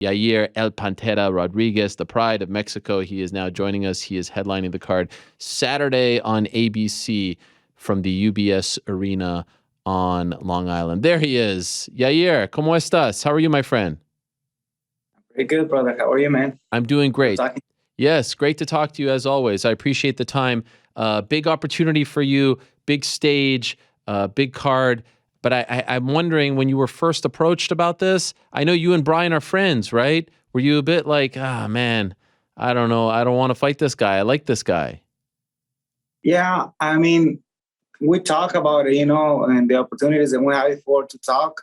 Yair El Pantera Rodriguez, the pride of Mexico. He is now joining us. He is headlining the card Saturday on ABC from the UBS Arena on Long Island. There he is. Yair, ¿cómo estás? How are you, my friend? Pretty good, brother. How are you, man? I'm doing great. Talking. Yes, great to talk to you as always. I appreciate the time. Big opportunity for you, big stage, big card. But I'm wondering, when you were first approached about this, I know you and Brian are friends, right? Were you a bit like, man, I don't know. I don't want to fight this guy. I like this guy. Yeah, I mean, we talk about it, and the opportunities that we have before to talk.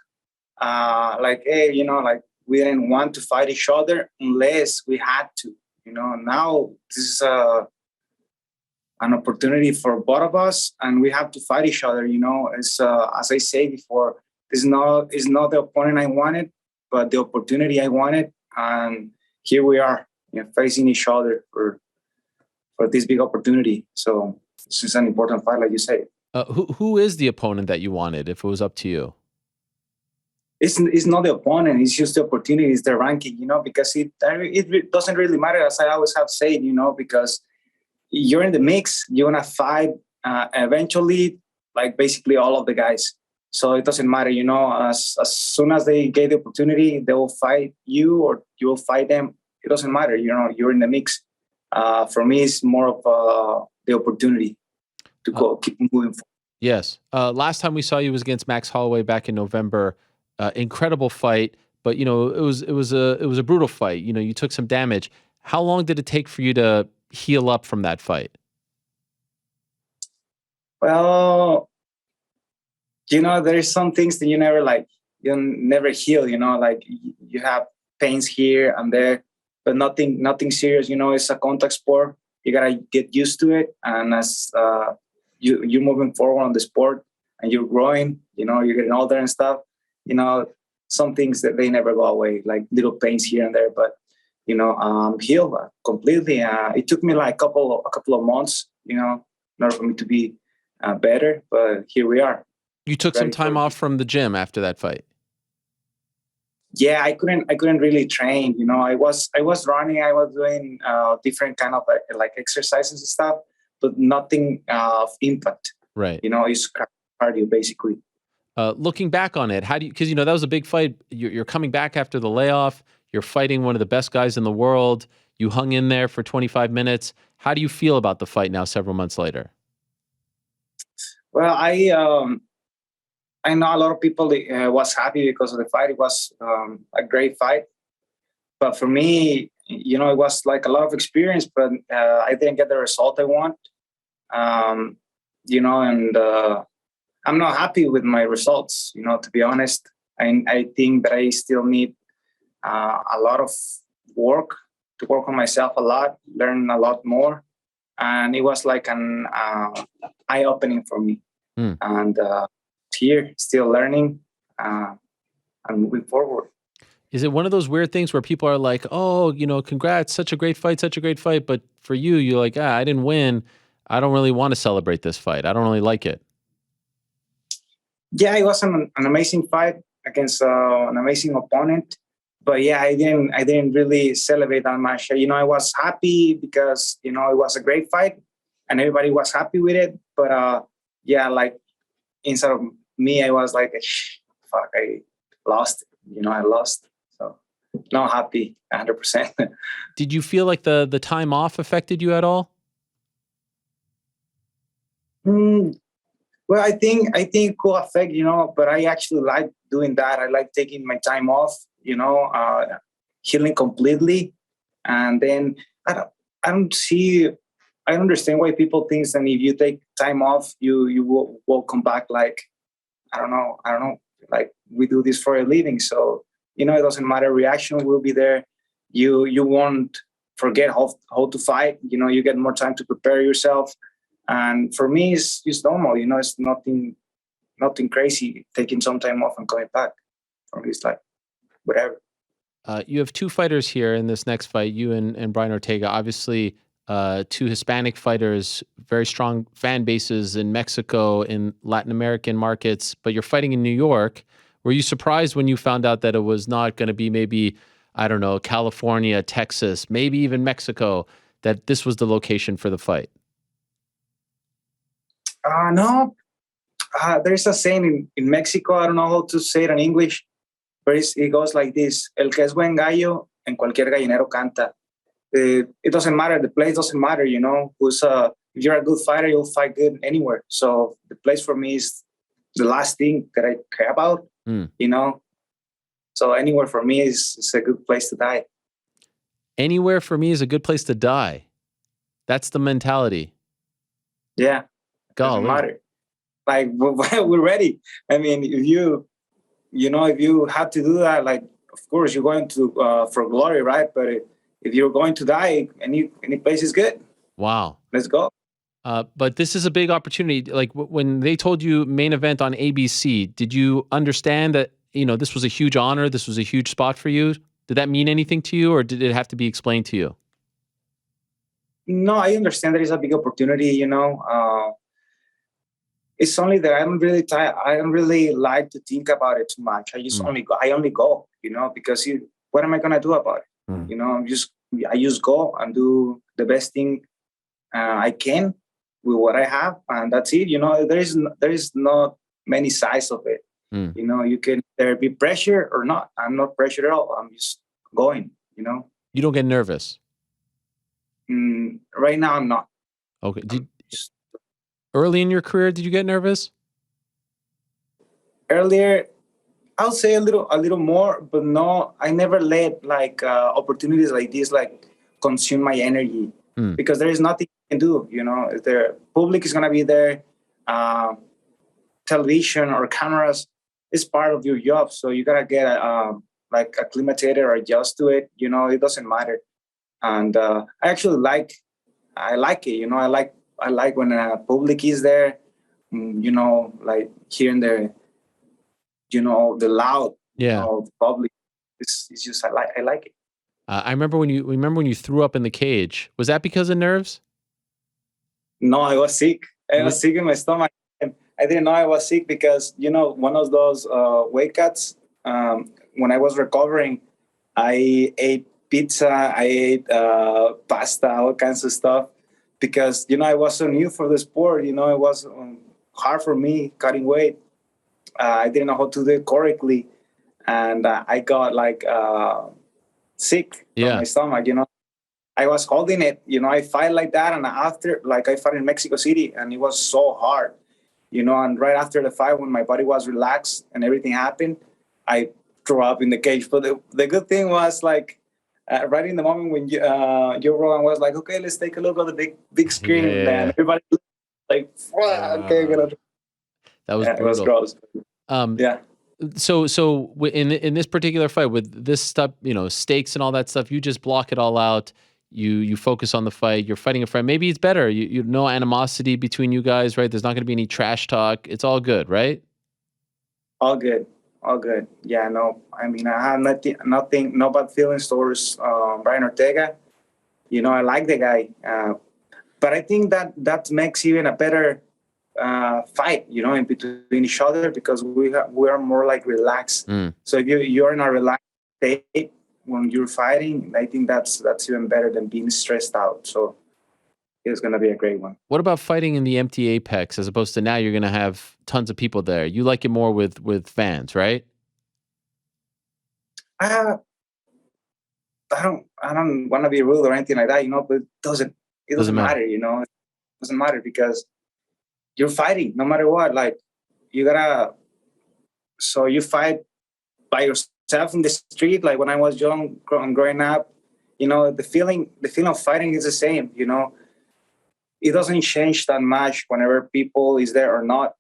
Like, hey, like we didn't want to fight each other unless we had to. Now this is an opportunity for both of us, and we have to fight each other. It's as I say before, it's not the opponent I wanted, but the opportunity I wanted, and here we are, facing each other for this big opportunity. So this is an important fight, like you say. Who is the opponent that you wanted? If it was up to you, it's not the opponent. It's just the opportunity. It's the ranking. Because it doesn't really matter, as I always have said. Because you're in the mix. You're gonna fight eventually, like basically all of the guys. So it doesn't matter. As soon as they get the opportunity, they will fight you or you will fight them. It doesn't matter. You're in the mix. For me, it's more of the opportunity to keep moving forward. Yes. Last time we saw you was against Max Holloway back in November. Incredible fight, but it was a brutal fight. You took some damage. How long did it take for you to heal up from that fight? Well, there's some things that you never heal. Like you have pains here and there, but nothing serious. It's a contact sport. You gotta get used to it, and as you're moving forward on the sport and you're growing, you're getting older and stuff. Some things that they never go away, like little pains here and there, but healed completely. It took me like a couple of months, in order for me to be better, but here we are. You took some time off from the gym after that fight. Yeah, I couldn't really train. I was running, I was doing different kind of like exercises and stuff, but nothing of impact. Right. It's cardio basically. Looking back on it, how do you? Because that was a big fight. You're coming back after the layoff. You're fighting one of the best guys in the world. You hung in there for 25 minutes. How do you feel about the fight now, several months later? Well, I know a lot of people was happy because of the fight. It was a great fight, but for me, it was like a lot of experience, but I didn't get the result I want. And I'm not happy with my results, to be honest. I think that I still need a lot of work to work on myself a lot, learn a lot more. And it was like an eye-opening for me. And here, still learning and moving forward. Is it one of those weird things where people are like, oh, congrats, such a great fight. But for you, you're like, I didn't win. I don't really want to celebrate this fight. I don't really like it. Yeah, it was an amazing fight against an amazing opponent. But yeah, I didn't really celebrate that much. I was happy because, it was a great fight and everybody was happy with it. But yeah, like inside of me, I was like, fuck, I lost. I lost. So not happy 100%. Did you feel like the time off affected you at all? Well, I think it could affect, but I actually like doing that. I like taking my time off, healing completely. And then I understand why people think that if you take time off, you will come back like, I don't know, like we do this for a living. So, it doesn't matter. Reaction will be there. You won't forget how to fight. You get more time to prepare yourself. And for me, it's normal. It's nothing crazy. Taking some time off and coming back. For me, it's like whatever. You have two fighters here in this next fight, you and Brian Ortega. Obviously, two Hispanic fighters, very strong fan bases in Mexico, in Latin American markets, but you're fighting in New York. Were you surprised when you found out that it was not going to be maybe I don't know, California, Texas, maybe even Mexico, that this was the location for the fight? No, there's a saying in Mexico. I don't know how to say it in English, but it goes like this: El que es buen gallo, en cualquier gallinero canta. It doesn't matter. The place doesn't matter, if you're a good fighter, you'll fight good anywhere. So the place for me is the last thing that I care about, Mm. So anywhere for me is a good place to die. Anywhere for me is a good place to die. That's the mentality. Yeah, doesn't Golly. matter. Like we're ready. I mean, if you have to do that, like of course you're going to for glory, right? But if you're going to die, any place is good. Wow. Let's go. But this is a big opportunity. Like when they told you main event on ABC, did you understand that, this was a huge honor? This was a huge spot for you? Did that mean anything to you, or did it have to be explained to you? No, I understand that it's a big opportunity. It's only that I don't really like to think about it too much. I only go, because what am I gonna do about it? Mm. I just go and do the best thing I can with what I have, and that's it. There is not many sides of it. Mm. You can there be pressure or not. I'm not pressured at all. I'm just going. You don't get nervous? Right now I'm not. Okay. Early in your career, did you get nervous? Earlier, I'll say a little more, but no, I never let opportunities like this consume my energy, because there is nothing you can do. The public is gonna be there, television or cameras is part of your job, so you gotta get acclimated or adjust to it. It doesn't matter, and I like it. I like when public is there. Like hearing the loud, the public. It's just I like it. I remember when you threw up in the cage. Was that because of nerves? No, I was sick. I was sick in my stomach. And I didn't know I was sick because one of those weight cuts. When I was recovering, I ate pizza, I ate pasta, all kinds of stuff, because I was so new for the sport. It was hard for me cutting weight. I didn't know how to do it correctly, and I got sick from my stomach. I was holding it. I fight like that, and after, I fought in Mexico City, and it was so hard. And right after the fight, when my body was relaxed and everything happened, I threw up in the cage. But the good thing was right in the moment when Joe Rogan was like, "Okay, let's take a look at the big screen," and everybody like, "Okay, that was brutal. It was gross." Yeah. So in this particular fight with this stuff, stakes and all that stuff, you just block it all out. You focus on the fight. You're fighting a friend. Maybe it's better. You no animosity between you guys, right? There's not going to be any trash talk. It's all good, right? All good. All good. Yeah, no. I mean, I have nothing, no bad feelings towards Brian Ortega. I like the guy, but I think that makes even a better fight, in between each other, because we are more relaxed. So if you're in a relaxed state when you're fighting, I think that's even better than being stressed out. So it's gonna be a great one. What about fighting in the empty Apex as opposed to now you're gonna have tons of people there? You like it more with fans, right? I don't want to be rude or anything like that, but it doesn't matter, It doesn't matter because you're fighting no matter what. You fight by yourself in the street. Like when I was young, growing up, the feeling of fighting is the same. It doesn't change that much whenever people is there or not.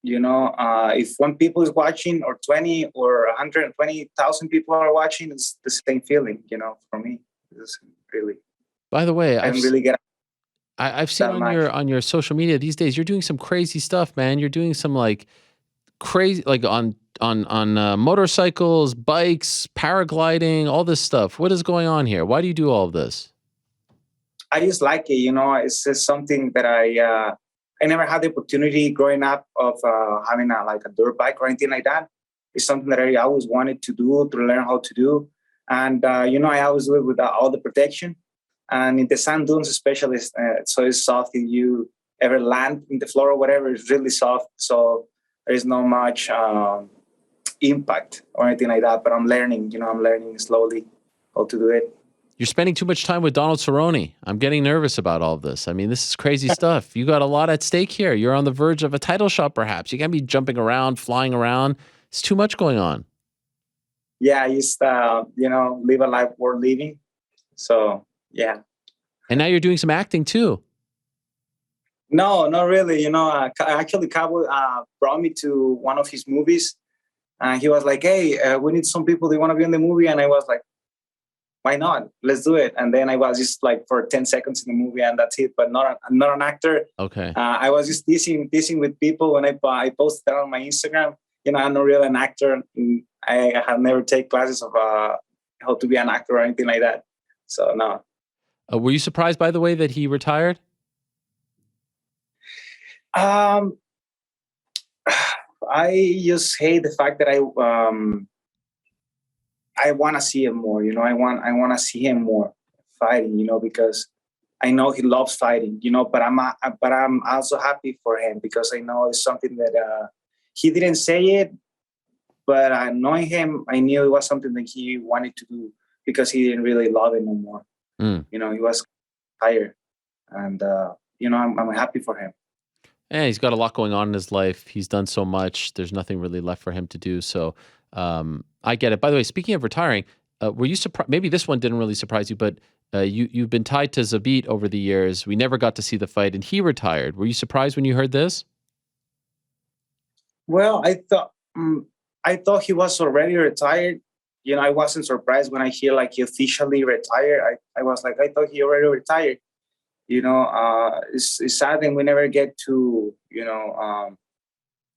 If one people is watching or 20 or 120,000 people are watching, it's the same feeling. For me, it's really. By the way, I don't really get. I've seen on your social media these days, you're doing some crazy stuff, man. You're doing some crazy, on motorcycles, bikes, paragliding, all this stuff. What is going on here? Why do you do all of this? I just like it. It's just something that I never had the opportunity growing up of having a dirt bike or anything like that. It's something that I always wanted to do, to learn how to do. And, I always do it with all the protection. And in the sand dunes, especially, so it's soft. If you ever land in the floor or whatever, it's really soft. So there is not much impact or anything like that. But I'm learning, I'm learning slowly how to do it. You're spending too much time with Donald Cerrone. I'm getting nervous about all of this. I mean, this is crazy stuff. You got a lot at stake here. You're on the verge of a title shot, perhaps. You can't be jumping around, flying around. It's too much going on. Yeah, I used live a life worth living. So, yeah. And now you're doing some acting too. No, not really. Actually, Cabo brought me to one of his movies. And he was like, hey, we need some people that want to be in the movie. And I was like, why not? Let's do it. And then I was just like for 10 seconds in the movie and that's it. But not an actor. Okay. I was just teasing with people when I posted that on my Instagram. I'm not really an actor. I have never taken classes of how to be an actor or anything like that. So, no. Were you surprised by the way that he retired? I just hate the fact that I want to see him more. I want to see him more fighting. Because I know he loves fighting. But I'm also happy for him because I know it's something that he didn't say it, but knowing him, I knew it was something that he wanted to do because he didn't really love it no more. He was tired, and I'm happy for him. Yeah, he's got a lot going on in his life. He's done so much. There's nothing really left for him to do. So I get it. By the way, speaking of retiring, were you surprised? Maybe this one didn't really surprise you, but you've been tied to Zabit over the years. We never got to see the fight, and he retired. Were you surprised when you heard this? Well, I thought he was already retired. I wasn't surprised when I hear like he officially retired. I was like, I thought he already retired. It's sad that we never get to,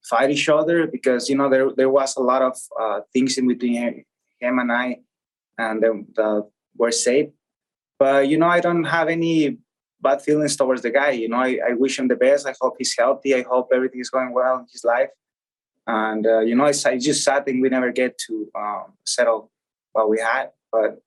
fight each other because, there was a lot of things in between him and I, and were safe. But, I don't have any bad feelings towards the guy. I wish him the best. I hope he's healthy. I hope everything is going well in his life. And, it's just sad that we never get to settle what we had. But,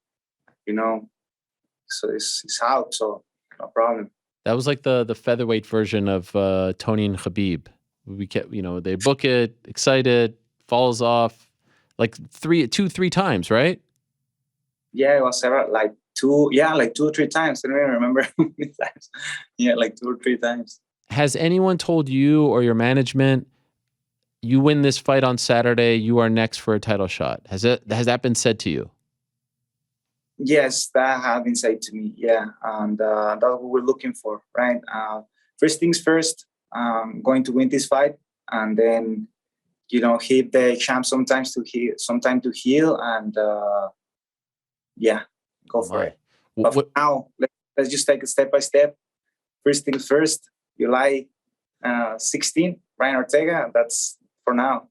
so it's out. So no problem. That was like the featherweight version of Tony and Khabib. We kept, they book it, excited, falls off, like three times, right? Yeah, it was several, like 2 or 3 times. I don't even remember how many times. Yeah, like 2 or 3 times. Has anyone told you or your management, you win this fight on Saturday, you are next for a title shot? Has that been said to you? Yes, that has been said to me. Yeah, and that's what we're looking for, right? First things first, going to win this fight, and then hit the champ sometime to heal, and go for it. But for now, let's just take it step by step. First things first. July 16, Brian Ortega. That's for now.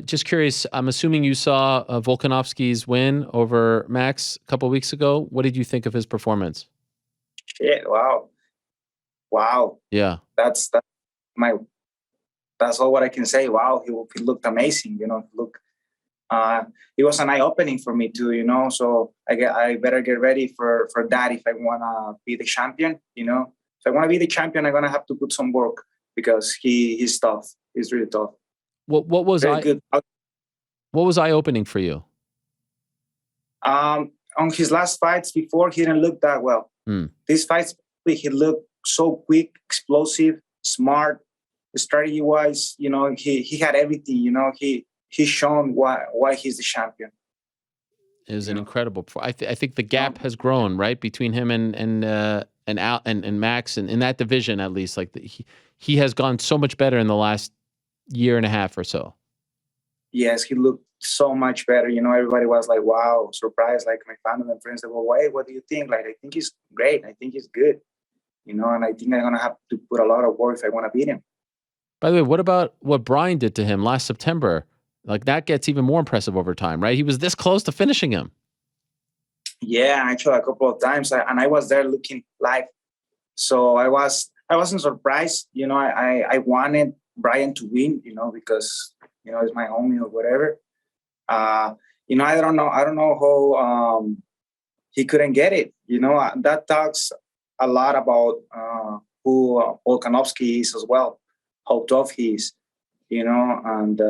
Just curious, I'm assuming you saw Volkanovski's win over Max a couple of weeks ago. What did you think of his performance? Shit! Wow. Yeah. That's all what I can say. Wow, he looked amazing. It was an eye opening for me too. So I better get ready for that if I wanna be the champion. If I wanna be the champion, I'm gonna have to put some work because he's tough. He's really tough. What was eye opening for you? On his last fights before, he didn't look that well. These fights, he looked so quick, explosive, smart, strategy wise. He had everything. He's shown why he's the champion. It was an incredible. I think the gap has grown, right, between him and Max, and in that division at least. Like he has gone so much better in the last year and a half or so. Yes, he looked so much better. Everybody was like, wow, surprised. Like my family and friends, they were, wait, what do you think? Like, I think he's great. I think he's good. And I think I'm going to have to put a lot of work if I want to beat him. By the way, what about what Brian did to him last September? Like that gets even more impressive over time, right? He was this close to finishing him. Yeah, actually a couple of times. And I was there looking live. So I wasn't surprised. I wanted Brian to win, because, it's my homie or whatever. I don't know. I don't know how he couldn't get it. That talks a lot about who Volkanovski is as well, how tough he is. And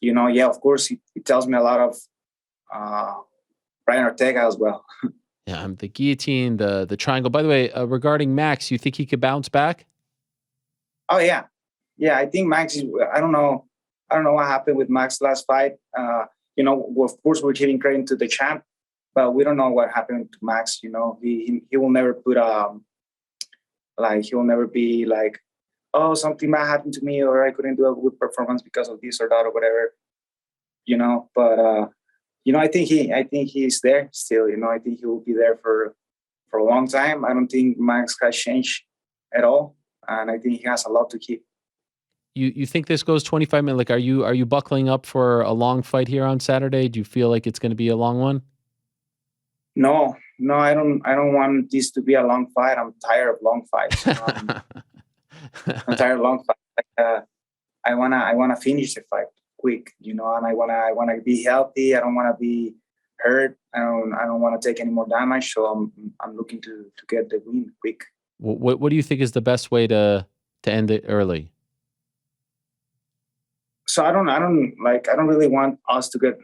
yeah, of course, it tells me a lot of Brian Ortega as well. Yeah, the guillotine, the triangle. By the way, regarding Max, you think he could bounce back? Oh yeah, yeah. I think Max is. I don't know. I don't know what happened with Max last fight. Well, of course, we're giving credit to the champ, but we don't know what happened to Max. He will never put like he will never be like, oh, something bad happened to me, or I couldn't do a good performance because of this or that or whatever. But I think he's there still. I think he will be there for a long time. I don't think Max has changed at all, and I think he has a lot to keep. You think this goes 25 minutes? Like, are you buckling up for a long fight here on Saturday? Do you feel like it's going to be a long one? No, I don't. I don't want this to be a long fight. I'm tired of long fights. I'm tired of long fights. I wanna finish the fight quick, and I wanna be healthy. I don't wanna be hurt. I don't wanna take any more damage. So I'm looking to get the win quick. What do you think is the best way to end it early? So I don't really want us to get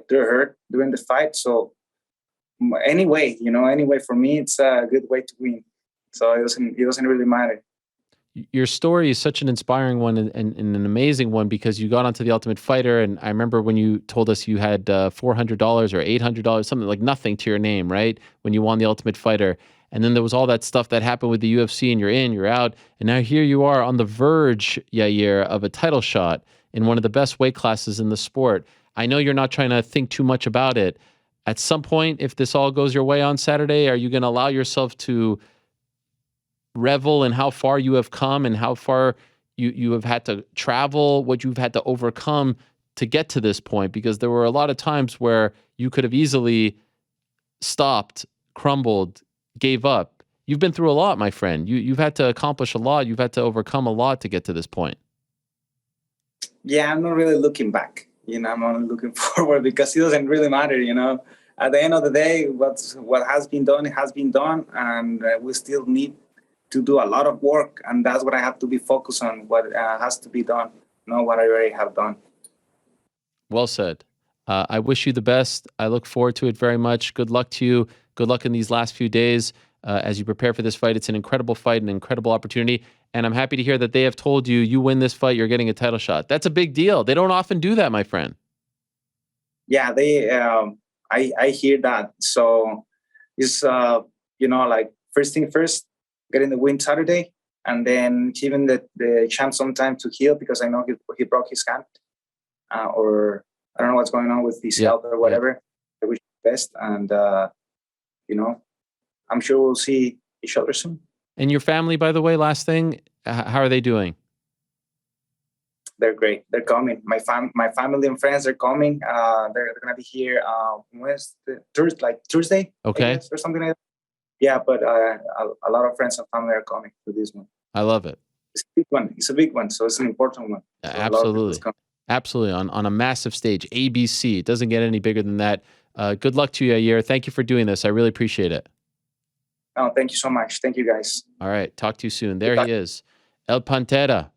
they're hurt during the fight. So anyway, for me it's a good way to win. So it doesn't really matter. Your story is such an inspiring one and an amazing one because you got onto The Ultimate Fighter, and I remember when you told us you had $400 or $800, something like nothing to your name, right? When you won The Ultimate Fighter. And then there was all that stuff that happened with the UFC, and you're in, you're out. And now here you are on the verge, Yair, of a title shot in one of the best weight classes in the sport. I know you're not trying to think too much about it. At some point, if this all goes your way on Saturday, are you going to allow yourself to revel in how far you have come and how far you have had to travel, what you've had to overcome to get to this point? Because there were a lot of times where you could have easily stopped, crumbled, gave up. You've been through a lot, my friend. You've had to accomplish a lot. You've had to overcome a lot to get to this point. Yeah, I'm not really looking back. I'm only looking forward because it doesn't really matter. At the end of the day, what has been done, it has been done, and we still need to do a lot of work, and that's what I have to be focused on. What has to be done, not what I already have done. Well said. I wish you the best. I look forward to it very much. Good luck to you. Good luck in these last few days as you prepare for this fight. It's an incredible fight, an incredible opportunity. And I'm happy to hear that they have told you win this fight, you're getting a title shot. That's a big deal. They don't often do that, my friend. Yeah, I hear that. So it's, first thing first, getting the win Saturday, and then giving the champ some time to heal because I know he broke his hand, or I don't know what's going on with his health or whatever. I wish him the best, and I'm sure we'll see each other soon. And your family, by the way, last thing, how are they doing? They're great. They're coming. My family and friends are coming. They're gonna be here Tuesday, okay, or something like that. Yeah, but a lot of friends and family are coming to this one. I love it. It's a big one. It's a big one, so it's an important one. So absolutely, absolutely. On a massive stage, ABC. It doesn't get any bigger than that. Good luck to you, Yair. Thank you for doing this. I really appreciate it. Oh, thank you so much. Thank you, guys. All right. Talk to you soon. There he is, El Pantera.